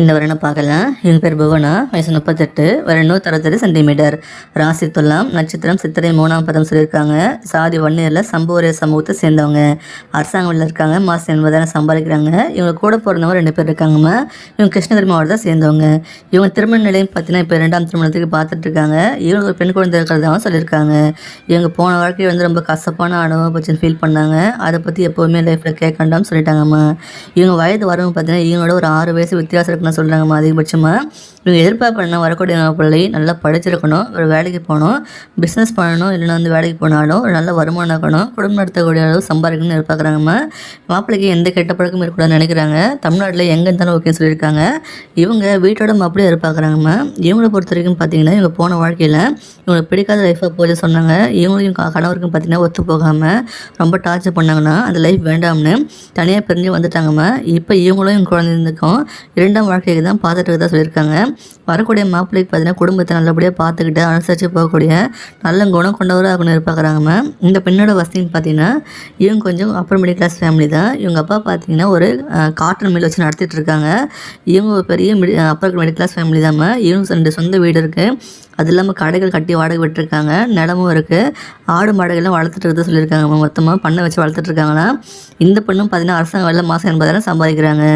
இந்த வருடம் பார்க்கலாம். இவங்க பேர் புவனா, வயசு 38, வர 168 சென்டிமீட்டர். ராசி துலாம், நட்சத்திரம் சித்திரை 3ஆம் பதம் சொல்லியிருக்காங்க. சாதி வன்னியரில் சம்பூரிய சமூகத்தை சேர்ந்தவங்க. அரசாங்க வேலையில் இருக்காங்க. மாதம் 80,000 சம்பாதிக்கிறாங்க. இவங்க கூட பிறந்தவங்க 2 பேர் இருக்காங்கம்மா. இவங்க கிருஷ்ணகிரி மாவட்டத்தை சேர்ந்தவங்க. இவங்க திருமண நிலையம் பார்த்தீங்கன்னா இப்போ 2ஆம் திருமணத்துக்கு பார்த்துட்டு இருக்காங்க. இவங்க ஒரு பெண் குழந்தை இருக்கிறதாகவும் சொல்லியிருக்காங்க. இவங்க போன வாழ்க்கை வந்து ரொம்ப கசப்பான அனுபவம் பற்றி ஃபீல் பண்ணாங்க. அதை பற்றி எப்போவுமே லைஃப்பில் கேட்கண்டாம்னு சொல்லிட்டாங்கம்மா. இவங்க வயது வரவங்க பார்த்தீங்கன்னா இவங்களோட ஒரு 6 வயசு வித்தியாசம் இருக்குன்னு சொல்கிறாங்கம்மா. அதிகபட்சமாக இவங்க எதிர்பார்ப்பா வரக்கூடிய பிள்ளை நல்லா படிச்சிருக்கணும், ஒரு வேலைக்கு போகணும், பிஸ்னஸ் பண்ணணும், இல்லைன்னா வந்து வேலைக்கு போனாலும் ஒரு நல்ல வருமானம் இருக்கணும், குடும்பம் நடத்தக்கூடிய அளவு சம்பாதிக்கணும்னு எதிர்பார்க்குறாங்கம்மா. மாப்பிள்ளைக்கு எந்த கெட்ட பழக்கமும் இருக்கக்கூடாதுன்னு நினைக்கிறாங்க. தமிழ்நாட்டில் எங்கே இருந்தாலும் ஓகேன்னு சொல்லியிருக்காங்க. இவங்க வீட்டோட மாப்பிள்ளையை எதிர்பார்க்குறாங்கம்மா. இவங்களை பொறுத்த வரைக்கும் பார்த்தீங்கன்னா இவங்க போன வாழ்க்கையில் இவங்களுக்கு பிடிக்காத லைஃபாக போச்சு சொன்னாங்க. இவங்களையும் கணவருக்கும் பார்த்தீங்கன்னா ஒத்து போகாமல் ரொம்ப டார்ச்சர் பண்ணாங்கன்னா அந்த லைஃப் வேண்டாம்னு தனியாக பிரிஞ்சு வந்துட்டாங்கம்மா. இப்போ இவங்களும் இவங்க குழந்தைங்களுக்கும் 2ஆம் வாழ்க்கைக்கு தான் பார்த்துட்டு தான் சொல்லியிருக்காங்க. வரக்கூடிய மாப்பிள்ளைக்கு பார்த்தீங்கன்னா குடும்பத்தை நல்லபடியாக பார்த்துக்கிட்டு அனுசரித்து போகக்கூடிய நல்ல குணம் கொண்டவராக ஆகணும்னு எதிர்பார்க்குறாங்கம்மா. இந்த பெண்ணோட வசதின்னு பார்த்தீங்கன்னா இவங்க கொஞ்சம் அப்பர் மிடில் கிளாஸ் ஃபேமிலி தான். இவங்க அப்பா பார்த்தீங்கன்னா ஒரு காட்டன் மில் வச்சு நடத்திட்டு இருக்காங்க. இவங்க ஒரு பெரிய அப்பர் மிடில் கிளாஸ் ஃபேமிலி தான்மா. இவங்க 2 சொந்த வீடு இருக்குது. அது இல்லாமல் கடைகள் கட்டி வாடகை விட்டுருக்காங்க. நிலமும் இருக்குது. ஆடு மாடுகள்லாம் வளர்த்துட்டு இருக்கிறத சொல்லியிருக்காங்க. மொத்தமாக பண்ணை வச்சு வளர்த்துட்ருக்காங்களா. இந்த பெண்ணும் பார்த்தீங்கன்னா அரசாங்க வேலை மாதம் 80,000 சம்பாதிக்கிறாங்க.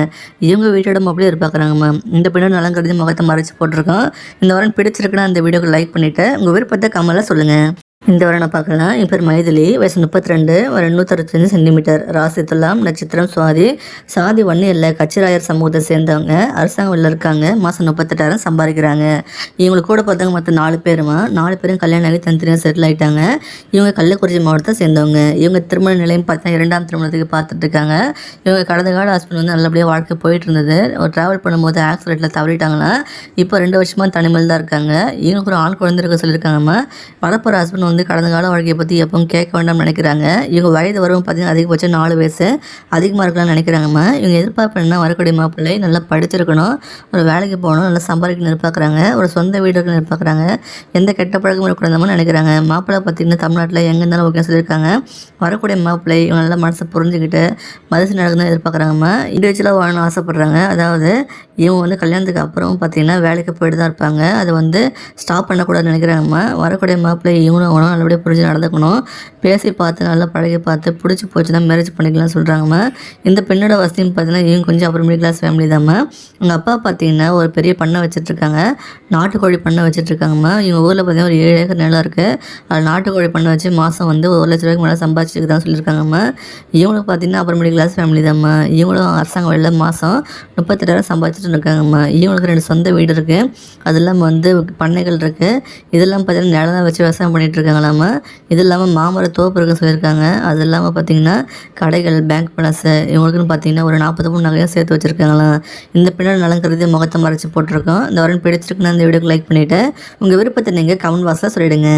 இவங்க வீட்டோட மாப்பிள்ளையே எதிர்பார்க்குறாங்கம்மா. இந்த பெண்ணோட நலம் கருதி முகத்தை மறைச்சி போட்டிருக்கோம். இந்த வாரம் பிடிச்சிருக்குன்னா அந்த வீடியோக்கு லைக் பண்ணிவிட்டு உங்கள் விருப்பத்தை கமெண்ட்டில் சொல்லுங்கள். இந்த வருடம் பார்க்கலாம். என் பேர் மைதிலி, வயசு 32, வர 165 சென்டிமீட்டர். ராசி துலாம், நட்சத்திரம் சுவாதி. சாதி வன்னியரில் கச்சிராயர் சமூகத்தை சேர்ந்தவங்க. அரசாங்க வேலையில் இருக்காங்க. மாதம் 38,000 சம்பாதிக்கிறாங்க. இவங்களுக்கு கூட பார்த்தவங்க மற்ற 4 பேருமா. 4 பேரும் கல்யாணம் ஆகி தனித்தனியாக செட்டில் ஆகிட்டாங்க. இவங்க கள்ளக்குறிச்சி மாவட்டத்தை சேர்ந்தவங்க. இவங்க திருமண நிலையம் பார்த்தீங்கன்னா 2ஆம் திருமணத்துக்கு பார்த்துட்டு இருக்காங்க. இவங்க கடந்த கால ஹஸ்பண்ட் வந்து நல்லபடியாக வாழ்க்கை போயிட்டு இருந்தது. ஒரு ட்ராவல் பண்ணும்போது ஆக்சிடெண்ட்டில் தவறிட்டாங்கன்னா இப்போ 2 வருஷமாக தனிமையில் தான் இருக்காங்க. இவங்களுக்கு ஒரு ஆண் குழந்தை இருக்க சொல்லியிருக்காங்கம்மா. வரப்போகிற ஹஸ்பண்ட் வந்து கடந்த கால வாழ்க்கையை பற்றி எப்பவும் கேட்க வேண்டாம்னு நினைக்கிறாங்க. இவங்க வயது வரவும் பார்த்தீங்கன்னா அதிகபட்சம் 4 வயசு அதிகமாக இருக்கலாம்னு நினைக்கிறாங்கம்மா. இவங்க எதிர்பார்ப்புன்னா வரக்கூடிய மாப்பிள்ளை நல்லா படிச்சிருக்கணும், ஒரு வேலைக்கு போகணும், நல்லா சம்பாதிக்கணும்னு எதிர்பார்க்குறாங்க, ஒரு சொந்த வீடு இருக்குன்னு எதிர்பார்க்குறாங்க, எந்த கெட்ட பழக்கமும் இருக்கக்கூடாதுன்னு நினைக்கிறாங்க. மாப்பிள்ளை பார்த்தீங்கன்னா தமிழ்நாட்டில் எங்கே இருந்தாலும் ஓகே சொல்லியிருக்காங்க. வரக்கூடிய மாப்பிள்ளை இவங்க நல்லா மனசை புரிஞ்சுக்கிட்டு மனசு நடக்குதுன்னு எதிர்பார்க்குறாங்கம்மா. இண்டிவிஜுவலாக வாழணும்னு ஆசைப்பட்றாங்க. அதாவது இவங்க வந்து கல்யாணத்துக்கு அப்புறம் பார்த்தீங்கன்னா வேலைக்கு போயிட்டு தான் இருப்பாங்க. அதை வந்து ஸ்டாப் பண்ணக்கூடாதுன்னு நினைக்கிறாங்கம்மா. வரக்கூடிய மாப்பிள்ளை இவங்களும் நல்லபடியாக புரிஞ்சு நடந்துக்கணும், பேசி பார்த்து நல்லா பழகி பார்த்து பிடிச்சி போச்சு தான் மேரேஜ் பண்ணிக்கலாம்னு சொல்கிறாங்கம்மா. இந்த பெண்ணோட வசதின்னு பார்த்தீங்கன்னா இவங்க கொஞ்சம் அப்புறம் மிடில் கிளாஸ் ஃபேமிலி தான்மா. அவங்க அப்பா பார்த்தீங்கன்னா ஒரு பெரிய பண்ணை வச்சுட்ருக்காங்க. நாட்டுக்கோழி பண்ணை வச்சுட்ருக்காங்கம்மா. இவங்க ஊரில் பார்த்தீங்கன்னா ஒரு 7 ஏக்கர் நிலம் இருக்குது. அது நாட்டுக்கோழி பண்ணை வச்சு மாதம் வந்து 1 லட்ச ரூபாய்க்கு மேலே சம்பாதிச்சுட்டு தான் சொல்லியிருக்காங்கம்மா. இவங்களுக்கு பார்த்தீங்கன்னா அப்புறம் மிடில் கிளாஸ் ஃபேமிலி தான்மா. இவங்களும் அரசாங்க வேலையில் மாதம் 38,000 சம்பாதிச்சுட்டு இருக்காங்கம்மா. இவங்களுக்கு 2 சொந்த வீடு இருக்குது. அது இல்லாமல் வந்து பண்ணைகள் இருக்குது. இதெல்லாம் பார்த்தீங்கன்னா நிலம் வச்சு விவசாயம் பண்ணிகிட்டு இருக்காங்களாம்மா. இது இல்லாமல் மாமர தோப்பு இருக்குன்னு சொல்லியிருக்காங்க. அது இல்லாமல் பார்த்தீங்கன்னா கடைகள், பேங்க் பேலன்ஸு இவங்களுக்குன்னு பார்த்தீங்கன்னா ஒரு 40 பவுன் நகையாக சேர்த்து வச்சுருக்காங்களாம். இந்த பின்னாடி நலம் கருதி முகத்தை மறைச்சி போட்டிருக்கோம். இந்த வாரம் பிடிச்சிருக்குன்னா இந்த வீடியோக்கு லைக் பண்ணிவிட்டு உங்கள் விருப்பத்தை நீங்கள் கமெண்ட் பாக்ஸில் சொல்லிவிடுங்க.